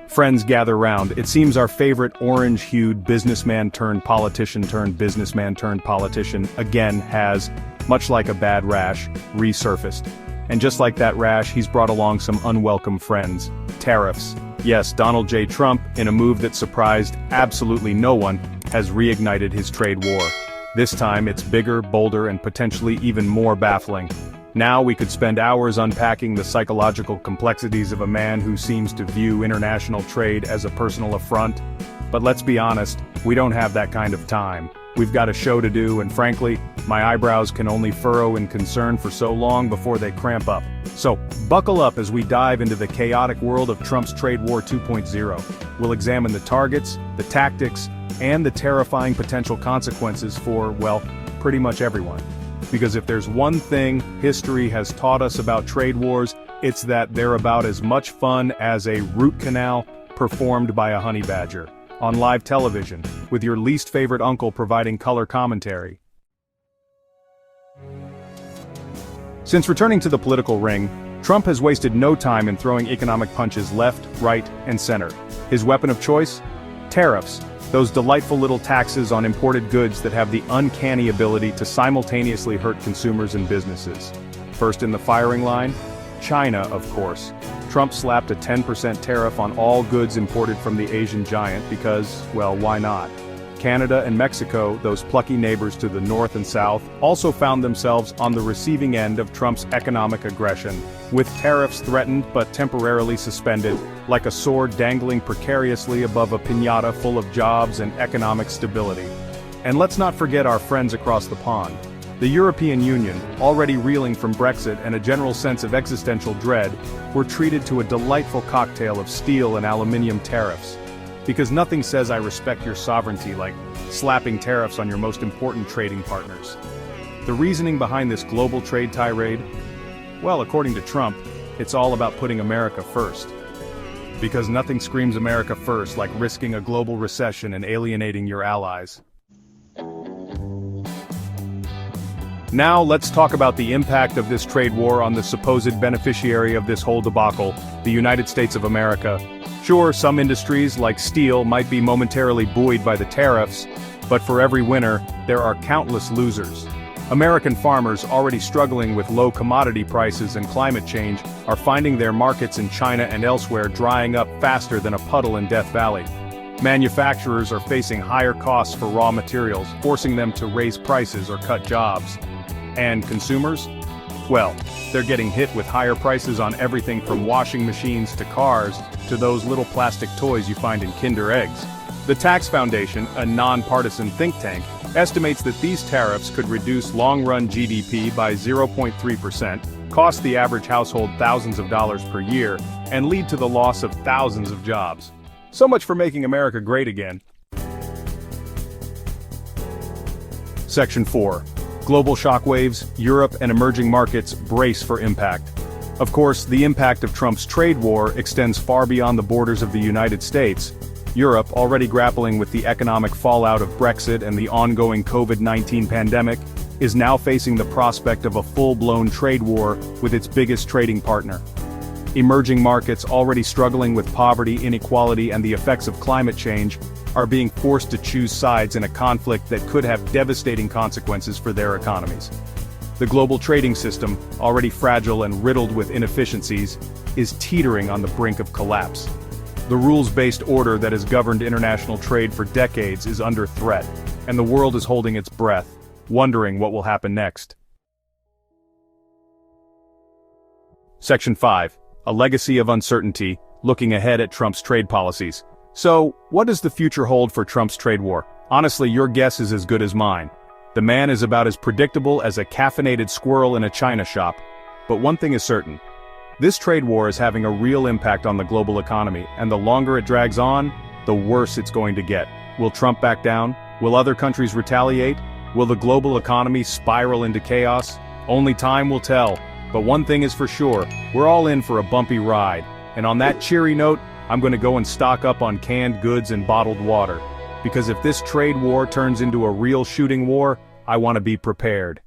Friends gather round. It seems our favorite orange-hued businessman-turned-politician again has, much like a bad rash, resurfaced. And just like that rash, he's brought along some unwelcome friends. Tariffs. Yes, Donald J. Trump, in a move that surprised absolutely no one, has reignited his trade war. This time it's bigger, bolder, and potentially even more baffling. Now we could spend hours unpacking the psychological complexities of a man who seems to view international trade as a personal affront. But let's be honest, we don't have that kind of time. We've got a show to do, and frankly, my eyebrows can only furrow in concern for so long before they cramp up. So, buckle up as we dive into the chaotic world of Trump's Trade War 2.0. We'll examine the targets, the tactics, and the terrifying potential consequences for, well, pretty much everyone. Because if there's one thing history has taught us about trade wars, it's that they're about as much fun as a root canal performed by a honey badger, on live television, with your least favorite uncle providing color commentary. Since returning to the political ring, Trump has wasted no time in throwing economic punches left, right, and center. His weapon of choice? Tariffs. Those delightful little taxes on imported goods that have the uncanny ability to simultaneously hurt consumers and businesses. First in the firing line? China, of course. Trump slapped a 10% tariff on all goods imported from the Asian giant because, well, why not? Canada and Mexico, those plucky neighbors to the north and south, also found themselves on the receiving end of Trump's economic aggression, with tariffs threatened but temporarily suspended, like a sword dangling precariously above a piñata full of jobs and economic stability. And let's not forget our friends across the pond. The European Union, already reeling from Brexit and a general sense of existential dread, were treated to a delightful cocktail of steel and aluminium tariffs. Because nothing says I respect your sovereignty like slapping tariffs on your most important trading partners. The reasoning behind this global trade tirade? Well, according to Trump, it's all about putting America first. Because nothing screams America first like risking a global recession and alienating your allies. Now let's talk about the impact of this trade war on the supposed beneficiary of this whole debacle, the United States of America. Sure, some industries, like steel, might be momentarily buoyed by the tariffs, but for every winner, there are countless losers. American farmers, already struggling with low commodity prices and climate change, are finding their markets in China and elsewhere drying up faster than a puddle in Death Valley. Manufacturers are facing higher costs for raw materials, forcing them to raise prices or cut jobs. And consumers? Well, they're getting hit with higher prices on everything from washing machines to cars, to those little plastic toys you find in Kinder Eggs. The Tax Foundation, a nonpartisan think tank, estimates that these tariffs could reduce long-run GDP by 0.3%, cost the average household thousands of dollars per year, and lead to the loss of thousands of jobs. So much for making America great again. Section 4. Global shockwaves, Europe and emerging markets brace for impact. Of course, the impact of Trump's trade war extends far beyond the borders of the United States. Europe, already grappling with the economic fallout of Brexit and the ongoing COVID-19 pandemic, is now facing the prospect of a full-blown trade war with its biggest trading partner. Emerging markets, already struggling with poverty, inequality, and the effects of climate change, are being forced to choose sides in a conflict that could have devastating consequences for their economies. The global trading system, already fragile and riddled with inefficiencies, is teetering on the brink of collapse. The rules-based order that has governed international trade for decades is under threat, and the world is holding its breath, wondering what will happen next. Section 5. A legacy of uncertainty, looking ahead at Trump's trade policies. So, what does the future hold for Trump's trade war? Honestly, your guess is as good as mine. The man is about as predictable as a caffeinated squirrel in a china shop. But one thing is certain. This trade war is having a real impact on the global economy, and the longer it drags on, the worse it's going to get. Will Trump back down? Will other countries retaliate? Will the global economy spiral into chaos? Only time will tell. But one thing is for sure, we're all in for a bumpy ride. And on that cheery note, I'm going to go and stock up on canned goods and bottled water. Because if this trade war turns into a real shooting war, I want to be prepared.